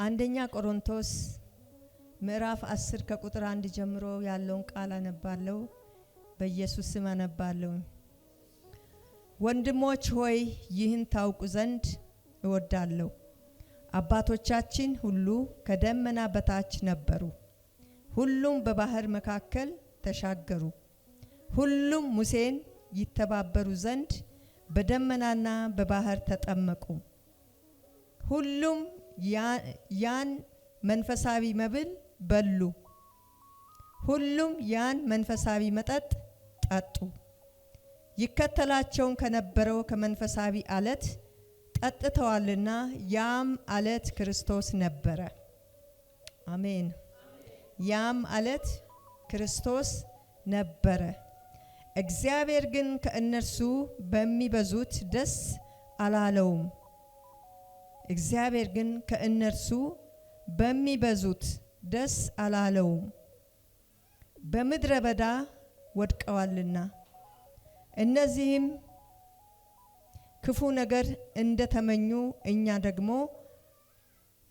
አንደኛ ቆሮንቶስ ምዕራፍ 10 ከቁጥር 1 ጀምሮ ያለውን ቃል አነባለሁ። በኢየሱስ ስም አነባለሁ። ወንድሞች ሆይ ይህን ታውቁ ዘንድ እወዳለሁ። አባቶቻችን ሁሉ ከደመና በታች ነበሩ። ሁሉም በባህር መካከል ተሻገሩ። ሁሉም ሙሴን ይተባበሩ ዘንድ በደመናና በባህር ተጠመቁ። ሁሉም ያን መንፈሳዊ መብል በሉ። ሁሉም ያን መንፈሳዊ መጠጥ ጠጡ። ይከተላቸውን ከነበረው ከመንፈሳዊ አለት ጠጥተዋልና ያም አለት ክርስቶስ ነበረ። አሜን። ያም አለት ክርስቶስ ነበረ። እግዚአብሔር ግን ከእነርሱ በሚበዙት ደስ አላለውም። እግዚአብሔር ግን ከእነርሱ በሚበዙት ደስ አላለውም፣ በምድረ በዳ ወድቀዋልና። እነዚህም ክፉ ነገር እንደተመኙ እኛ ደግሞ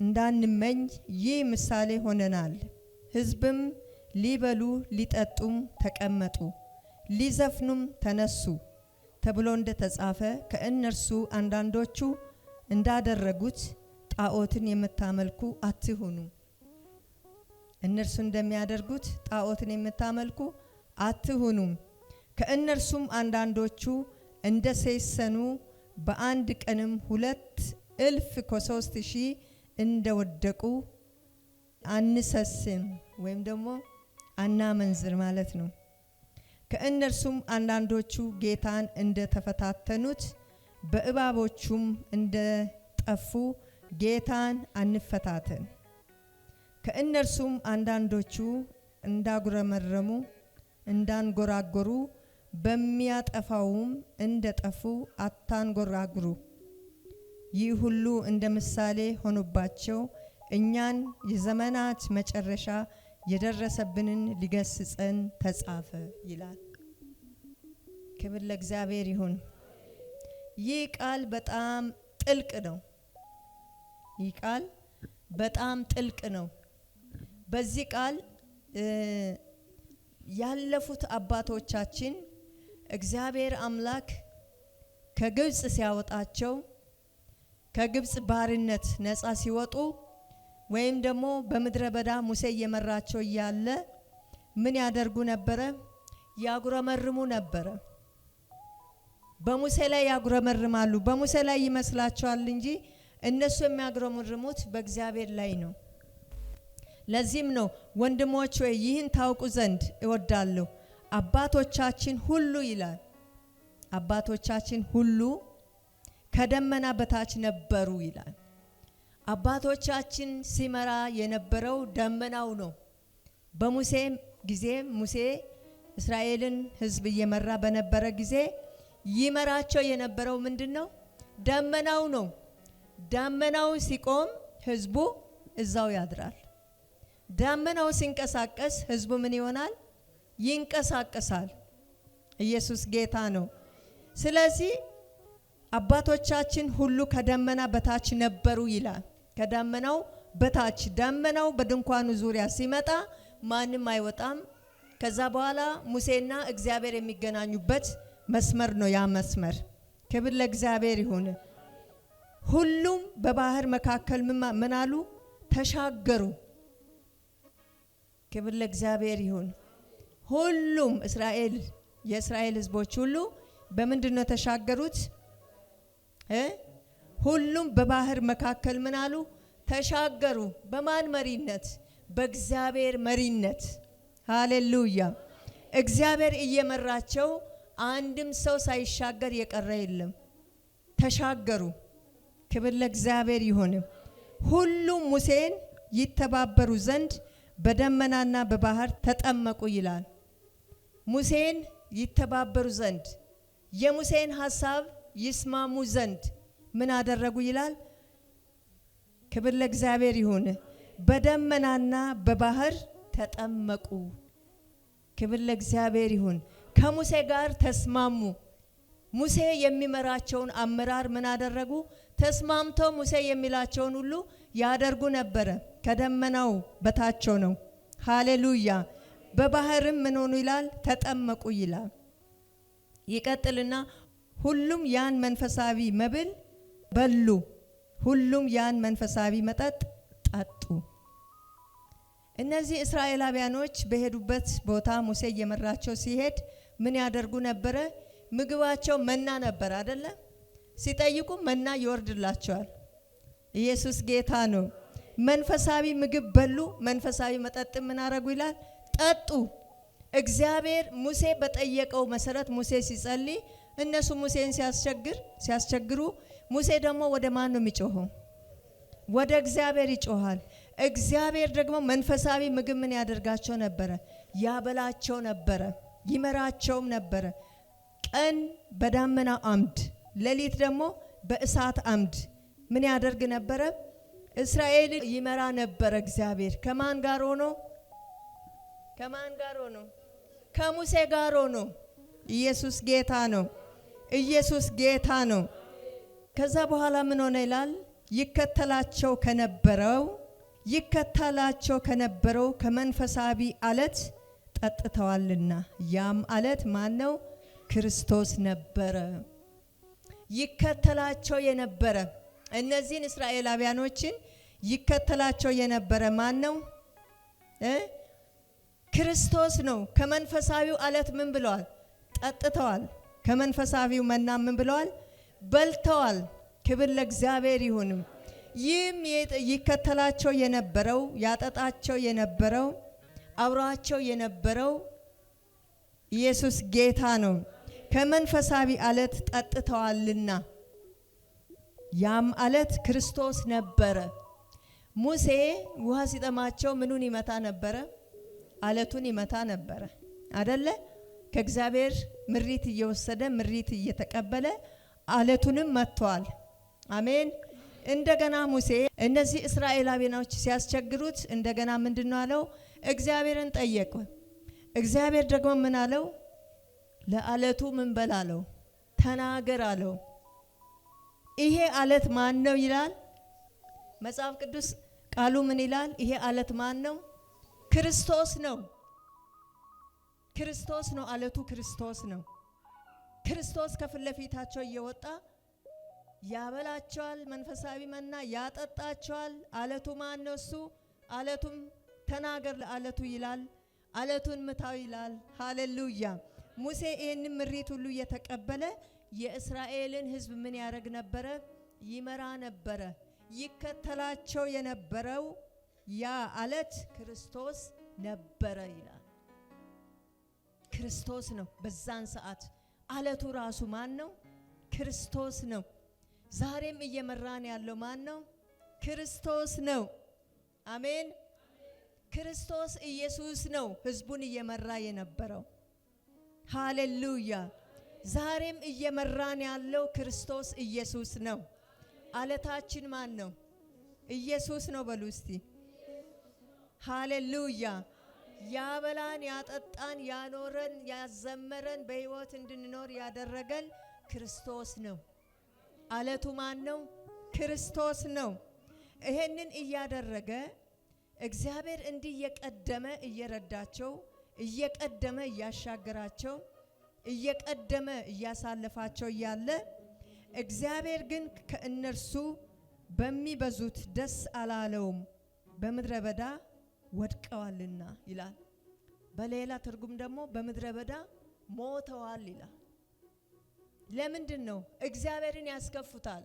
እንዳንመኝ ይህ ምሳሌ ሆነናል። ሕዝብም ሊበሉ ሊጠጡም ተቀመጡ፣ ሊዘፍኑም ተነሱ ተብሎ እንደተጻፈ ከእነርሱ አንዳንዶቹ እንዳደረጉት ጣዖትን የምታመልኩ አትሁኑ። እነርሱ እንደሚያደርጉት ጣዖትን የምታመልኩ አትሁኑ። ከእነርሱም አንዳንዶቹ እንደሰይሰኑ በአንድ ቀንም 2,000 እንደወደቁ አንሰስም፣ ወይም ደግሞ አናመንዝር ማለት ነው። ከእነርሱም አንዳንዶቹ ጌታን እንደተፈታተኑት በእባቦቹም እንደጠፉ ጌታን አንፈታተን። ከእነርሱም አንዳንዶቹ እንዳጉረመረሙ እንዳንጎራጎሩ በሚያጠፋውም እንደጠፉ አታንጎራጉሩ። ይህ ሁሉ እንደ ምሳሌ ሆኖባቸው እኛን የዘመናት መጨረሻ የደረሰብንን ሊገስጸን ተጻፈ ይላል። ክብር ለእግዚአብሔር ይሁን። ይህ ቃል በጣም ጥልቅ ነው። ይህ ቃል በጣም ጥልቅ ነው። በዚህ ቃል ያለፉት አባቶቻችን እግዚአብሔር አምላክ ከግብጽ ሲያወጣቸው ከግብጽ ባርነት ነፃ ሲወጡ ወይም ደግሞ በምድረ በዳ ሙሴ እየመራቸው እያለ ምን ያደርጉ ነበረ? ያጉረመርሙ ነበረ። በሙሴ ላይ ያጉረመርማሉ። በሙሴ ላይ ይመስላቸዋል እንጂ እነሱ የሚያጉረመርሙት በእግዚአብሔር ላይ ነው። ለዚህም ነው ወንድሞች ሆይ ይህን ታውቁ ዘንድ እወዳለሁ። አባቶቻችን ሁሉ ይላል፣ አባቶቻችን ሁሉ ከደመና በታች ነበሩ ይላል። አባቶቻችን ሲመራ የነበረው ደመናው ነው። በሙሴ ጊዜ ሙሴ እስራኤልን ሕዝብ እየመራ በነበረ ጊዜ ይመራቸው የነበረው ምንድነው? ደመናው ነው። ደመናው ሲቆም ሕዝቡ እዛው ያድራል። ደመናው ሲንቀሳቀስ ሕዝቡ ምን ይሆናል? ይንቀሳቀሳል። ኢየሱስ ጌታ ነው። ስለዚህ አባቶቻችን ሁሉ ከደመና በታች ነበሩ ይላል። ከደመናው በታች፣ ደመናው በድንኳኑ ዙሪያ ሲመጣ ማንም አይወጣም። ከዛ በኋላ ሙሴና እግዚአብሔር የሚገናኙበት መስመር ነው ያ መስመር። ክብር ለእግዚአብሔር ይሁን። ሁሉም በባህር መካከል ምን አሉ? ተሻገሩ። ክብር ለእግዚአብሔር ይሁን። ሁሉም የእስራኤል ሕዝቦች ሁሉ በምንድነው ተሻገሩት? ሁሉም በባህር መካከል ምን አሉ? ተሻገሩ። በማን መሪነት? በእግዚአብሔር መሪነት። ሃሌሉያ። እግዚአብሔር እየመራቸው አንድም ሰው ሳይሻገር የቀረ የለም። ተሻገሩ። ክብር ለእግዚአብሔር ይሁን። ሁሉም ሙሴን ይተባበሩ ዘንድ በደመናና በባህር ተጠመቁ ይላል። ሙሴን ይተባበሩ ዘንድ የሙሴን ሐሳብ ይስማሙ ዘንድ ምን አደረጉ ይላል? ክብር ለእግዚአብሔር ይሁን። በደመናና በባህር ተጠመቁ። ክብር ለእግዚአብሔር ይሁን። ከሙሴ ጋር ተስማሙ። ሙሴ የሚመራቸውን አመራር ምን አደረጉ? ተስማምተው ሙሴ የሚላቸውን ሁሉ ያደርጉ ነበረ። ከደመናው በታቸው ነው። ሃሌሉያ። በባህርም ምን ሆኑ ይላል? ተጠመቁ ይላል። ይቀጥልና ሁሉም ያን መንፈሳዊ መብል በሉ፣ ሁሉም ያን መንፈሳዊ መጠጥ ጠጡ። እነዚህ እስራኤላውያኖች በሄዱበት ቦታ ሙሴ እየመራቸው ሲሄድ ምን ያደርጉ ነበረ? ምግባቸው መና ነበር አይደለ? ሲጠይቁ መና ይወርድላቸዋል። ኢየሱስ ጌታ ነው። መንፈሳዊ ምግብ በሉ፣ መንፈሳዊ መጠጥ ምን አረጉ ይላል? ጠጡ። እግዚአብሔር ሙሴ በጠየቀው መሰረት ሙሴ ሲጸልይ እነሱ ሙሴን ሲያስቸግሩ ሙሴ ደግሞ ወደ ማን ነው የሚጮኸው? ወደ እግዚአብሔር ይጮሃል። እግዚአብሔር ደግሞ መንፈሳዊ ምግብ ምን ያደርጋቸው ነበረ? ያበላቸው ነበረ፣ ይመራቸውም ነበረ። ቀን በዳመና አምድ፣ ሌሊት ደግሞ በእሳት አምድ ምን ያደርግ ነበረ? እስራኤል ይመራ ነበረ። እግዚአብሔር ከማን ጋር ሆኖ? ከማን ጋር ሆኖ? ከሙሴ ጋር ሆኖ። ኢየሱስ ጌታ ነው። ኢየሱስ ጌታ ነው። ከዛ በኋላ ምን ሆነ ይላል? ይከተላቸው ከነበረው ከመንፈሳዊ አለት ጠጥተዋልና ያም አለት ማን ነው? ክርስቶስ ነበረ። ይከተላቸው የነበረ እነዚህን እስራኤላውያኖችን ይከተላቸው የነበረ ማን ነው? ክርስቶስ ነው። ከመንፈሳዊው አለት ምን ብለዋል? ጠጥተዋል። ከመንፈሳዊው መና ምን ብለዋል? በልተዋል። ክብር ለእግዚአብሔር ይሁንም። ይህም ይከተላቸው የነበረው ያጠጣቸው የነበረው አብሯቸው የነበረው ኢየሱስ ጌታ ነው። ከመንፈሳዊ አለት ጠጥተዋልና ያም አለት ክርስቶስ ነበረ። ሙሴ ውሃ ሲጠማቸው ምኑን ይመታ ነበረ? አለቱን ይመታ ነበረ አይደለ? ከእግዚአብሔር ምሪት እየወሰደ ምሪት እየተቀበለ አለቱንም መጥቷል። አሜን። እንደገና ሙሴ እነዚህ እስራኤላውያኖች ሲያስቸግሩት እንደገና ምንድነው አለው? እግዚአብሔርን ጠየቀ። እግዚአብሔር ደግሞ ምን አለው? ለአለቱ ምን በላለው? ተናገር አለው። ይሄ አለት ማን ነው ይላል መጽሐፍ ቅዱስ። ቃሉ ምን ይላል? ይሄ አለት ማን ነው? ክርስቶስ ነው። ክርስቶስ ነው። አለቱ ክርስቶስ ነው። ክርስቶስ ከፊት ለፊታቸው እየወጣ ያበላቸዋል። መንፈሳዊ መና ያጠጣቸዋል። አለቱ ማን ነው? እሱ አለቱም ተናገር ለአለቱ ይላል። አለቱን ምታው ይላል። ሃሌሉያ። ሙሴ ይህንን ምሪት ሁሉ እየተቀበለ የእስራኤልን ሕዝብ ምን ያደርግ ነበረ? ይመራ ነበረ። ይከተላቸው የነበረው ያ አለት ክርስቶስ ነበረ ይላል። ክርስቶስ ነው። በዛን ሰዓት አለቱ ራሱ ማን ነው? ክርስቶስ ነው። ዛሬም እየመራን ያለው ማን ነው? ክርስቶስ ነው። አሜን። ክርስቶስ ኢየሱስ ነው ህዝቡን እየመራ የነበረው። ሃሌሉያ። ዛሬም እየመራን ያለው ክርስቶስ ኢየሱስ ነው። አለታችን ማን ነው? ኢየሱስ ነው። በሉ እስቲ ሃሌሉያ። ያበላን፣ ያጠጣን፣ ያኖረን፣ ያዘመረን፣ በህይወት እንድንኖር ያደረገን ክርስቶስ ነው። አለቱ ማን ነው? ክርስቶስ ነው። ይሄንን እያደረገ እግዚአብሔር እንዲህ እየቀደመ እየረዳቸው፣ እየቀደመ እያሻገራቸው፣ እየቀደመ እያሳለፋቸው እያለ እግዚአብሔር ግን ከእነርሱ በሚበዙት ደስ አላለውም፣ በምድረ በዳ ወድቀዋልና ይላል። በሌላ ትርጉም ደግሞ በምድረ በዳ ሞተዋል ይላል። ለምንድን ነው? እግዚአብሔርን ያስከፉታል።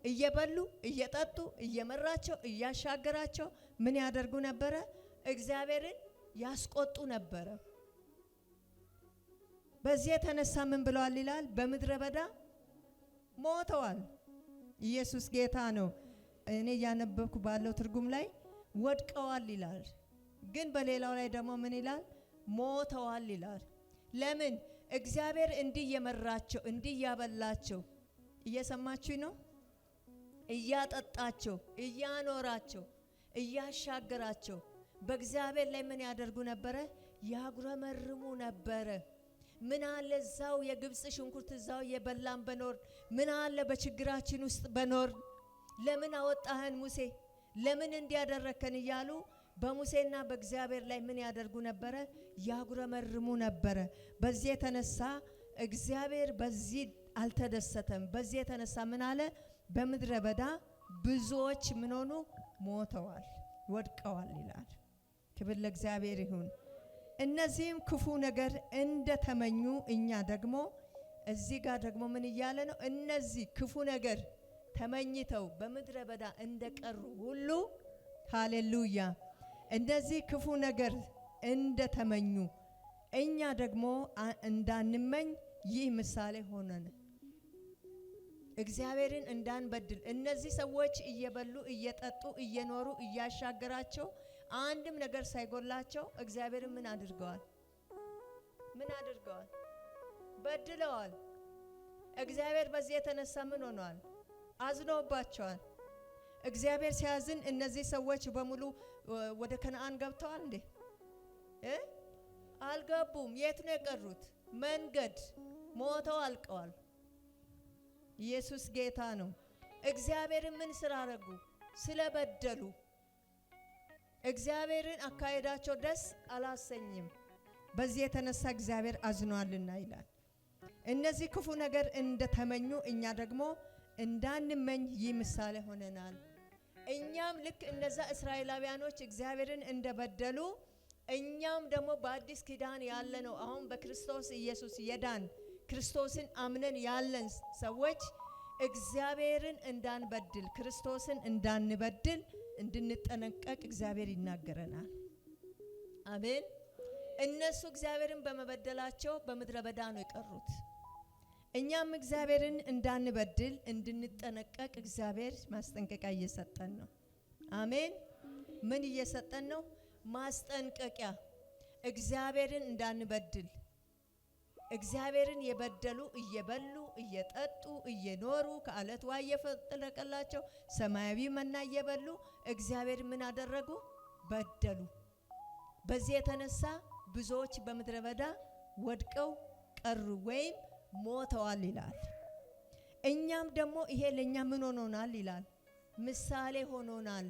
እየበሉ እየጠጡ እየመራቸው እያሻገራቸው ምን ያደርጉ ነበረ? እግዚአብሔርን ያስቆጡ ነበረ። በዚህ የተነሳ ምን ብለዋል ይላል? በምድረ በዳ ሞተዋል። ኢየሱስ ጌታ ነው። እኔ እያነበብኩ ባለው ትርጉም ላይ ወድቀዋል ይላል። ግን በሌላው ላይ ደግሞ ምን ይላል? ሞተዋል ይላል። ለምን? እግዚአብሔር እንዲህ እየመራቸው እንዲህ እያበላቸው፣ እየሰማችሁ ነው? እያጠጣቸው፣ እያኖራቸው፣ እያሻገራቸው በእግዚአብሔር ላይ ምን ያደርጉ ነበረ? ያጉረመርሙ ነበረ። ምን አለ እዛው የግብጽ ሽንኩርት እዛው የበላን በኖር፣ ምን አለ በችግራችን ውስጥ በኖር፣ ለምን አወጣህን ሙሴ፣ ለምን እንዲያደረከን እያሉ በሙሴና በእግዚአብሔር ላይ ምን ያደርጉ ነበረ? ያጉረመርሙ ነበረ። በዚህ የተነሳ እግዚአብሔር በዚህ አልተደሰተም። በዚህ የተነሳ ምን አለ? በምድረ በዳ ብዙዎች ምን ሆኑ? ሞተዋል፣ ወድቀዋል ይላል። ክብር ለእግዚአብሔር ይሁን። እነዚህም ክፉ ነገር እንደተመኙ እኛ ደግሞ እዚህ ጋር ደግሞ ምን እያለ ነው? እነዚህ ክፉ ነገር ተመኝተው በምድረ በዳ እንደቀሩ ሁሉ ሃሌሉያ፣ እነዚህ ክፉ ነገር እንደተመኙ እኛ ደግሞ እንዳንመኝ ይህ ምሳሌ ሆነን እግዚአብሔርን እንዳንበድል። እነዚህ ሰዎች እየበሉ እየጠጡ እየኖሩ እያሻገራቸው አንድም ነገር ሳይጎላቸው እግዚአብሔርን ምን አድርገዋል? ምን አድርገዋል? በድለዋል። እግዚአብሔር በዚህ የተነሳ ምን ሆነዋል? አዝኖባቸዋል። እግዚአብሔር ሲያዝን እነዚህ ሰዎች በሙሉ ወደ ከነአን ገብተዋል እንዴ? አልገቡም። የት ነው የቀሩት? መንገድ ሞተው አልቀዋል። ኢየሱስ ጌታ ነው። እግዚአብሔርን ምን ስራ አረጉ? ስለበደሉ። እግዚአብሔርን አካሄዳቸው ደስ አላሰኝም። በዚህ የተነሳ እግዚአብሔር አዝኗልና ይላል። እነዚህ ክፉ ነገር እንደተመኙ እኛ ደግሞ እንዳንመኝ ይህ ምሳሌ ሆነናል። እኛም ልክ እነዛ እስራኤላውያኖች እግዚአብሔርን እንደበደሉ እኛም ደግሞ በአዲስ ኪዳን ያለ ነው አሁን በክርስቶስ ኢየሱስ የዳን ክርስቶስን አምነን ያለን ሰዎች እግዚአብሔርን እንዳንበድል ክርስቶስን እንዳንበድል እንድንጠነቀቅ እግዚአብሔር ይናገረናል። አሜን። እነሱ እግዚአብሔርን በመበደላቸው በምድረ በዳ ነው የቀሩት። እኛም እግዚአብሔርን እንዳንበድል እንድንጠነቀቅ እግዚአብሔር ማስጠንቀቂያ እየሰጠን ነው። አሜን። ምን እየሰጠን ነው? ማስጠንቀቂያ። እግዚአብሔርን እንዳንበድል። እግዚአብሔርን የበደሉ እየበሉ እየጠጡ እየኖሩ ከአለት ውሃ እየፈለቀላቸው ሰማያዊ መና እየበሉ እግዚአብሔር ምን አደረጉ? በደሉ። በዚህ የተነሳ ብዙዎች በምድረ በዳ ወድቀው ቀሩ ወይም ሞተዋል ይላል። እኛም ደግሞ ይሄ ለኛ ምን ሆኖናል ይላል? ምሳሌ ሆኖናል።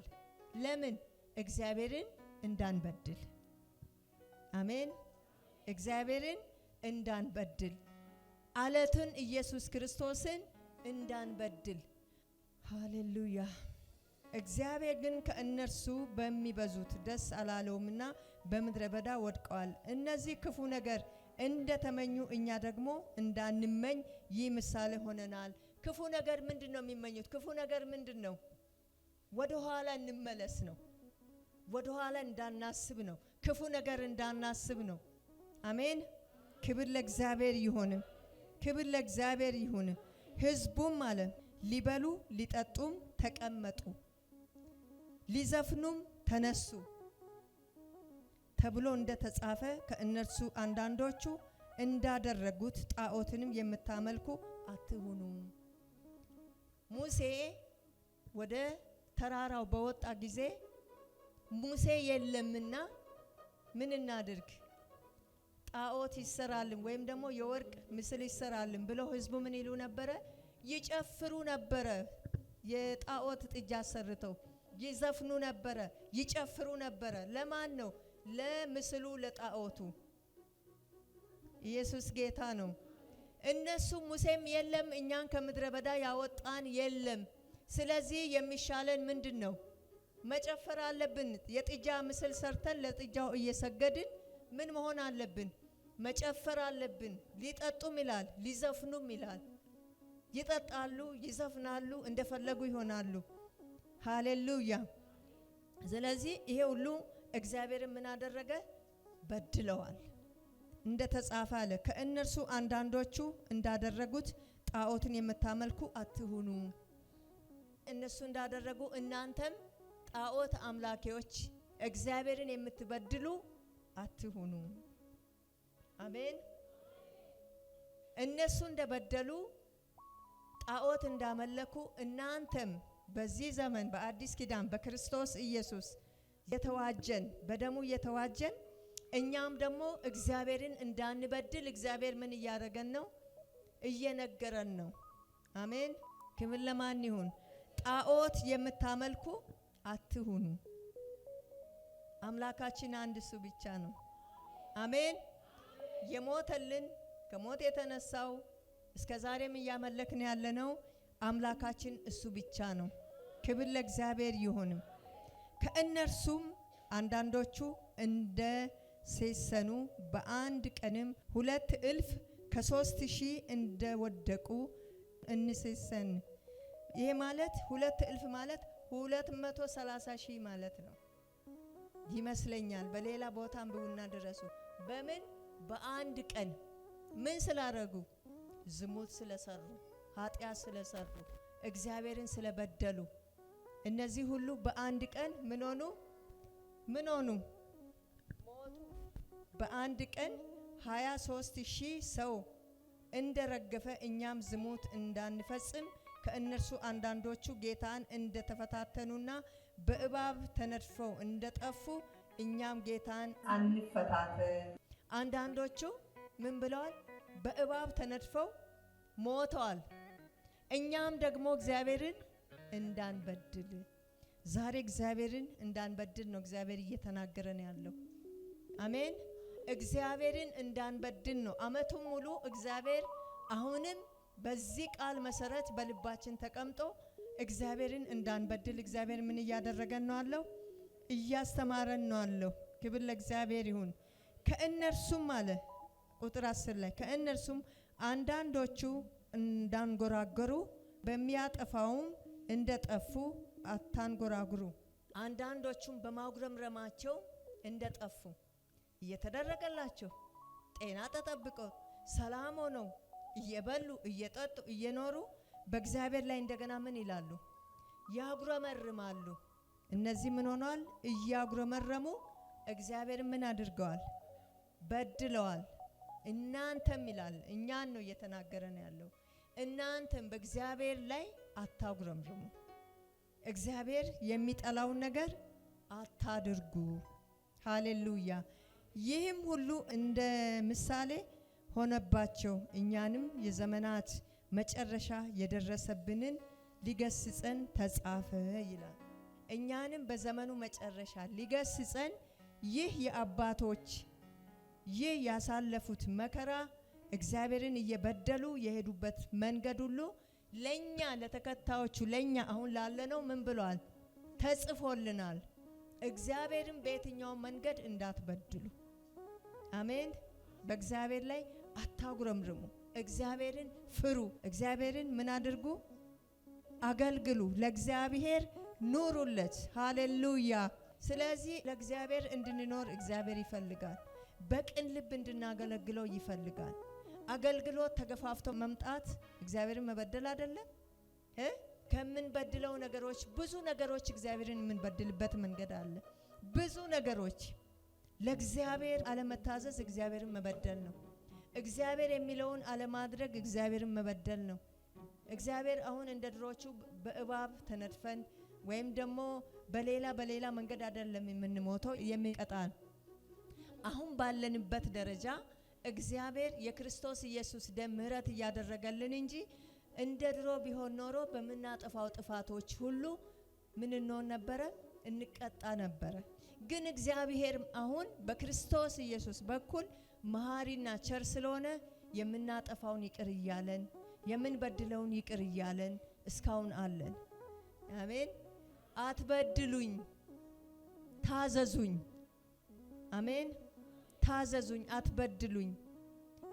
ለምን? እግዚአብሔርን እንዳንበድል። አሜን። እግዚአብሔርን እንዳንበድል፣ አለቱን ኢየሱስ ክርስቶስን እንዳንበድል። ሃሌሉያ። እግዚአብሔር ግን ከእነርሱ በሚበዙት ደስ አላለውምና በምድረ በዳ ወድቀዋል። እነዚህ ክፉ ነገር እንደተመኙ እኛ ደግሞ እንዳንመኝ ይህ ምሳሌ ሆነናል። ክፉ ነገር ምንድን ነው የሚመኙት? ክፉ ነገር ምንድን ነው? ወደ ኋላ እንመለስ ነው። ወደ ኋላ እንዳናስብ ነው። ክፉ ነገር እንዳናስብ ነው። አሜን። ክብር ለእግዚአብሔር ይሁን። ክብር ለእግዚአብሔር ይሁን። ሕዝቡም አለ ሊበሉ ሊጠጡም ተቀመጡ፣ ሊዘፍኑም ተነሱ ተብሎ እንደተጻፈ ከእነርሱ አንዳንዶቹ እንዳደረጉት ጣዖትንም የምታመልኩ አትሁኑ። ሙሴ ወደ ተራራው በወጣ ጊዜ ሙሴ የለምና ምን እናድርግ? ጣዖት ይሰራልን ወይም ደግሞ የወርቅ ምስል ይሰራልን ብለው ህዝቡ ምን ይሉ ነበረ? ይጨፍሩ ነበረ። የጣዖት ጥጃ ሰርተው ይዘፍኑ ነበረ፣ ይጨፍሩ ነበረ። ለማን ነው? ለምስሉ፣ ለጣዖቱ። ኢየሱስ ጌታ ነው። እነሱ ሙሴም የለም እኛን ከምድረ በዳ ያወጣን የለም፣ ስለዚህ የሚሻለን ምንድን ነው? መጨፈር አለብን። የጥጃ ምስል ሰርተን ለጥጃው እየሰገድን ምን መሆን አለብን? መጨፈር አለብን። ሊጠጡም ይላል ሊዘፍኑም ይላል። ይጠጣሉ፣ ይዘፍናሉ፣ እንደፈለጉ ይሆናሉ። ሃሌሉያ። ስለዚህ ይሄ ሁሉ እግዚአብሔር ምን አደረገ? በድለዋል። እንደ ተጻፈ አለ ከእነርሱ አንዳንዶቹ እንዳደረጉት ጣዖትን የምታመልኩ አትሁኑ። እነሱ እንዳደረጉ እናንተም ጣዖት አምላኪዎች እግዚአብሔርን የምትበድሉ አትሁኑ። አሜን። እነሱ እንደበደሉ ጣዖት እንዳመለኩ እናንተም በዚህ ዘመን በአዲስ ኪዳን በክርስቶስ ኢየሱስ የተዋጀን በደሙ የተዋጀን እኛም ደግሞ እግዚአብሔርን እንዳንበድል እግዚአብሔር ምን እያደረገን ነው? እየነገረን ነው። አሜን። ክብር ለማን ይሁን? ጣዖት የምታመልኩ አትሁኑ። አምላካችን አንድ እሱ ብቻ ነው። አሜን። የሞተልን ከሞት የተነሳው እስከ ዛሬም እያመለክን ያለነው አምላካችን እሱ ብቻ ነው። ክብር ለእግዚአብሔር ይሁን። ከእነርሱም አንዳንዶቹ እንደ ሴሰኑ በአንድ ቀንም 2,000 ከ3,000 እንደወደቁ እንሴሰን። ይሄ ማለት 2,000 ማለት 230,000 ማለት ነው ይመስለኛል። በሌላ ቦታም ብውና ድረሱ። በምን በአንድ ቀን ምን ስላረጉ? ዝሙት ስለሰሩ፣ ኃጢአት ስለሰሩ፣ እግዚአብሔርን ስለበደሉ እነዚህ ሁሉ በአንድ ቀን ምን ሆኑ? ሞቱ። በአንድ ቀን 23,000 ሰው እንደረገፈ እኛም ዝሙት እንዳንፈጽም ከእነርሱ አንዳንዶቹ ጌታን እንደተፈታተኑና በእባብ ተነድፈው እንደጠፉ እኛም ጌታን አንፈታተን። አንዳንዶቹ ምን ብለዋል? በእባብ ተነድፈው ሞተዋል። እኛም ደግሞ እግዚአብሔርን እንዳንበድል። ዛሬ እግዚአብሔርን እንዳንበድል ነው እግዚአብሔር እየተናገረን ያለው። አሜን። እግዚአብሔርን እንዳንበድል ነው። አመቱን ሙሉ እግዚአብሔር አሁንም በዚህ ቃል መሰረት በልባችን ተቀምጦ እግዚአብሔርን እንዳንበድል እግዚአብሔር ምን እያደረገን ነው አለው? እያስተማረን ነው አለው። ክብር ለእግዚአብሔር ይሁን። ከእነርሱም አለ ቁጥር 10 ላይ ከእነርሱም አንዳንዶቹ እንዳንጎራጎሩ በሚያጠፋውም እንደጠፉ አታንጎራጉሩ። አንዳንዶቹም በማጉረምረማቸው እንደጠፉ እየተደረገላቸው ጤና ተጠብቀው ሰላም ሆነው እየበሉ እየጠጡ እየኖሩ በእግዚአብሔር ላይ እንደገና ምን ይላሉ? ያጉረመርማሉ። እነዚህ ምን ሆነዋል? እያጉረመረሙ እግዚአብሔር ምን አድርገዋል? በድለዋል። እናንተም ይላል፣ እኛን ነው እየተናገረን ያለው። እናንተም በእግዚአብሔር ላይ አታጉረምርሙ። እግዚአብሔር የሚጠላውን ነገር አታድርጉ። ሃሌሉያ። ይህም ሁሉ እንደ ምሳሌ ሆነባቸው፣ እኛንም የዘመናት መጨረሻ የደረሰብንን ሊገስጸን ተጻፈ ይላል። እኛንም በዘመኑ መጨረሻ ሊገስጸን ይህ የአባቶች ይህ ያሳለፉት መከራ እግዚአብሔርን እየበደሉ የሄዱበት መንገድ ሁሉ ለኛ ለተከታዮቹ ለኛ አሁን ላለነው ምን ብሏል? ተጽፎልናል። እግዚአብሔርን በየትኛው መንገድ እንዳትበድሉ። አሜን። በእግዚአብሔር ላይ አታጉረምርሙ። እግዚአብሔርን ፍሩ። እግዚአብሔርን ምን አድርጉ? አገልግሉ። ለእግዚአብሔር ኑሩለት። ሃሌሉያ። ስለዚህ ለእግዚአብሔር እንድንኖር እግዚአብሔር ይፈልጋል። በቅን ልብ እንድናገለግለው ይፈልጋል። አገልግሎት ተገፋፍቶ መምጣት እግዚአብሔርን መበደል አይደለም። ከምንበድለው ነገሮች ብዙ ነገሮች እግዚአብሔርን የምንበድልበት መንገድ አለ። ብዙ ነገሮች ለእግዚአብሔር አለመታዘዝ እግዚአብሔርን መበደል ነው። እግዚአብሔር የሚለውን አለማድረግ እግዚአብሔርን መበደል ነው። እግዚአብሔር አሁን እንደ ድሮቹ በእባብ ተነድፈን ወይም ደግሞ በሌላ መንገድ አይደለም የምንሞተው የሚቀጣን። አሁን ባለንበት ደረጃ እግዚአብሔር የክርስቶስ ኢየሱስ ደም ምህረት እያደረገልን እንጂ እንደ ድሮ ቢሆን ኖሮ በምናጠፋው ጥፋቶች ሁሉ ምን እንሆን ነበረ? እንቀጣ ነበረ። ግን እግዚአብሔር አሁን በክርስቶስ ኢየሱስ በኩል መሐሪና ቸር ስለሆነ የምናጠፋውን ይቅር እያለን የምንበድለውን ይቅር እያለን እስካሁን አለን። አሜን። አትበድሉኝ፣ ታዘዙኝ። አሜን። ታዘዙኝ፣ አትበድሉኝ።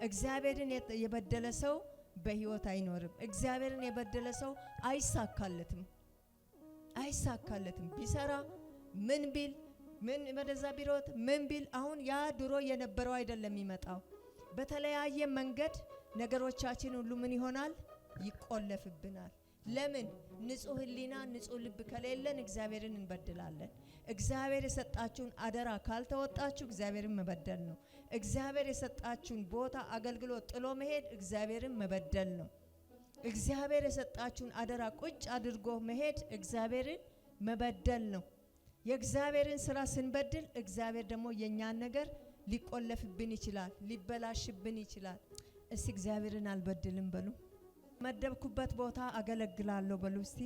እግዚአብሔርን የበደለ ሰው በህይወት አይኖርም። እግዚአብሔርን የበደለ ሰው አይሳካለትም። ቢሰራ ምን ቢል ምን ወደዛ ቢሮጥ ምን ቢል አሁን ያ ድሮ የነበረው አይደለም የሚመጣው። በተለያየ መንገድ ነገሮቻችን ሁሉ ምን ይሆናል? ይቆለፍብናል። ለምን? ንጹህ ህሊና ንጹህ ልብ ከሌለን እግዚአብሔርን እንበድላለን። እግዚአብሔር የሰጣችሁን አደራ ካልተወጣችሁ እግዚአብሔርን መበደል ነው። እግዚአብሔር የሰጣችሁን ቦታ አገልግሎት ጥሎ መሄድ እግዚአብሔርን መበደል ነው። እግዚአብሔር የሰጣችሁን አደራ ቁጭ አድርጎ መሄድ እግዚአብሔርን መበደል ነው። የእግዚአብሔርን ስራ ስንበድል እግዚአብሔር ደግሞ የኛን ነገር ሊቆለፍብን ይችላል፣ ሊበላሽብን ይችላል። እስቲ እግዚአብሔርን አልበድልም በሉ። መደብኩበት ቦታ አገለግላለሁ በሉ እስቲ።